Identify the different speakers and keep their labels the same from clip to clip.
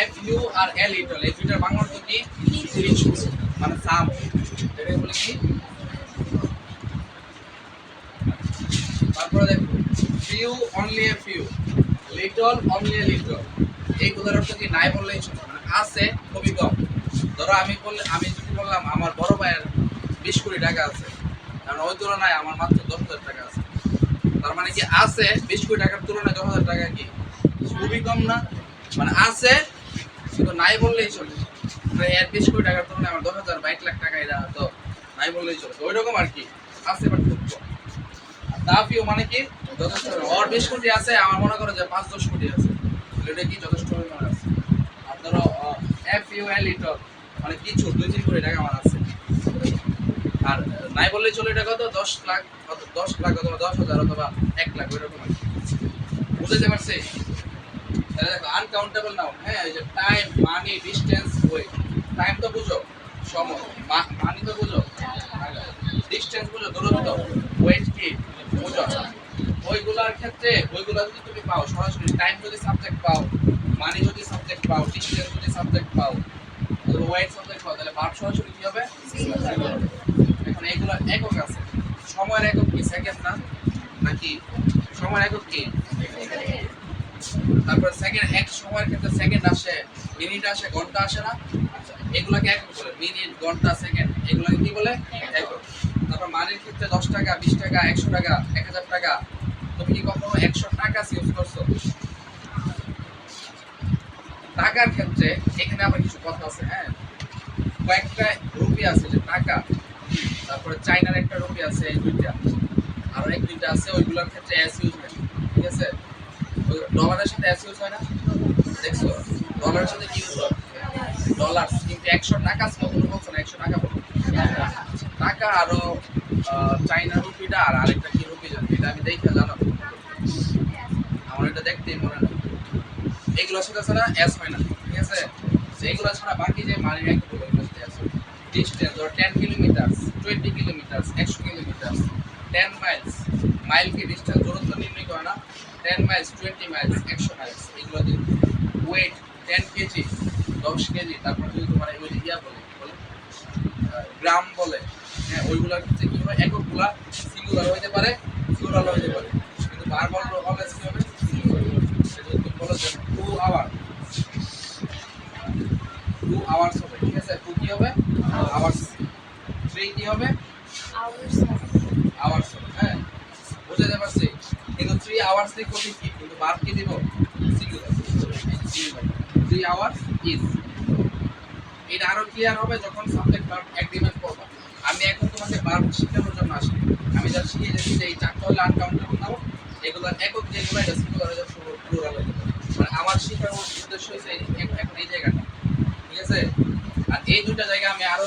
Speaker 1: F U আর L little, এই দুইটার বাংলা অর্থ কি? কিছু, মানে সাম। এটা বলে কি? তারপরে দেখো few, only a few, little, only a little, এইগুলোর অর্থ কি? নাই বললেই চলে, মানে আছে খুবই কম। ধরো আমি যদি বললাম আমার বড় ভাইয়ের 20 কোটি টাকা আছে, কারণ ওই তুলনায় আমার মাত্র 10,000 টাকা আছে, তার মানে কি আছে 20 কোটি টাকার তুলনায় 10,000 টাকা কি খুবই কম না? মানে আছে শুধু নাই বললেই চলে, এর 20 কোটি টাকার তুলনায় আমার 10,000 বা 1 লাখ টাকা এটা তো নাই বললেই চলে, ওই রকম আর কি, আছে বাট খুব কম। দাফিও মানে কি? যথেষ্ট। ওর 20 কোটি আছে, আমার মনে করো যে 5-10 কোটি আছে, এটা কি যথেষ্ট পরিমাণে আছে। আর ধরো এফ ইউ এল লিটল মানে কিছু 2-3 কোটি টাকা আমার আছে, আর নাই বললেই চলে এটা কত? 10 লাখ, কত 10 লাখ অথবা 10,000 অথবা 1 লাখ, ওই রকম আর কি। বুঝতে পারছি? তাহলে দেখো আনকাউন্টেবল নাউন, হ্যাঁ, এই যে টাইম, মানি, ডিসটেন্স, ওয়েট। টাইম তো বুঝো, সময়, মানি তো বুঝো, ডিসটেন্স বুঝো, দূরত্ব, ওয়েট কি বুঝো। ওইগুলোর ক্ষেত্রে ওইগুলো যদি তুমি পাও সরাসরি, টাইম যদি সাবজেক্ট পাও, মানি যদি সাবজেক্ট পাও, ডিসটেন্স যদি সাবজেক্ট পাও, ওয়েট সাবজেক্ট পাও, তাহলে ভার্ব সরাসরি কি হবে? এখন এইগুলো একক আছে। সময়ের একক কি? সেকেন্ড না? নাকি সময়ের একক কি? তারপর সেকেন্ড, এক সময়ের ক্ষেত্রে সেকেন্ড আসে, মিনিট আসে, ঘন্টা আসে না? আচ্ছা, এগুলাকে একক বলে, মিনিট, ঘন্টা, সেকেন্ড, এগুলাকে কি বলে? একক। তারপর মানির ক্ষেত্রে 10 টাকা, 20 টাকা, 100 টাকা, 1000 টাকা, তুমি কি কখনো 100 টাকা ইউজ করছো? টাকার ক্ষেত্রে এখানে আবার কিছু কথা আছে, হ্যাঁ, কয়েকটা রুপি আছে যে টাকা, তারপরে চাইনার একটা রুপি আছে, এই দুইটা, আর এক দুইটা আছে, ওইগুলোর ক্ষেত্রে এস ইউজ হয়, ঠিক আছে? ডলারের সাথে এস ইউজ হয় না? দেখছো ডলারের সাথে কি ইউজ হয়? ডলার। কিন্তু 100 টাকা কখনো বলছো না? 100 টাকা বলো, টাকা। আরো চাইনা রুপিটা আর আরেকটা কি রুপি জানি, এটা আমি দেখে জানো, আমার এটা দেখতেই মনে নেই। এগুলো সাথে ছাড়া এস হয় না, ঠিক আছে? এইগুলো ছাড়া বাকি যে মানি একগুলো ডিস্টেন্স, ধর 10 kilometre, 20 kilometre, 100 kilometre, 10 Miles, mile কি ডিস্টেন্স দূরত্ব নির্ণয় করে না? 10 মাইলস, 20 মাইলস, 100 মাইলস, এগুলো দিন। ওয়েট 10 কেজি, 10 কেজি, তারপর যদি তোমার ওই যে ইয়া বলে গ্রাম বলে, হ্যাঁ, ওইগুলোর ক্ষেত্রে কি হয়? এককগুলা সিঙ্গুলার হইতে পারে, প্লুরাল হইতে পারে, কিন্তু বারবার অলওয়েজ কি হবে? সিঙ্গুলার। তুমি বলো যে 2 আওয়ার, 2 আওয়ার্স হবে, ঠিক আছে? 2 কি হবে? আওয়ার্স। 3 কি হবে? আওয়ার্স হবে, হ্যাঁ, বুঝতে পারছি। কিন্তু 3 আওয়ার্স লিখবো কি, কিন্তু ভার্ব কি দিব? সিঙ্গুলার। 3 hours is. এটা আরো ক্লিয়ার হবে যখন সাবজেক্ট ভার্ব এগ্রিমেন্ট করবা। আমি এখন তোমাকে ভার্ব শেখানোর জন্য আসি, আমি যা শিখিয়ে যাচ্ছি যে এই চারটা হলো আনকাউন্টেবল নাউন, এগুলো একক, যেগুলো এটা সিঙ্গুলার হয়ে যাবে, প্লুরাল হয়ে যাবে। মানে আমার শেখানোর উদ্দেশ্য হচ্ছে এখন এই জায়গাটা, ঠিক আছে? আর এই দুটো জায়গা আমি আরো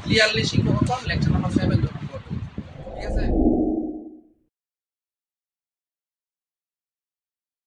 Speaker 1: ক্লিয়ারলি শিখবো কখন? লেকচার নাম্বার 7 যখন করবো, ঠিক আছে?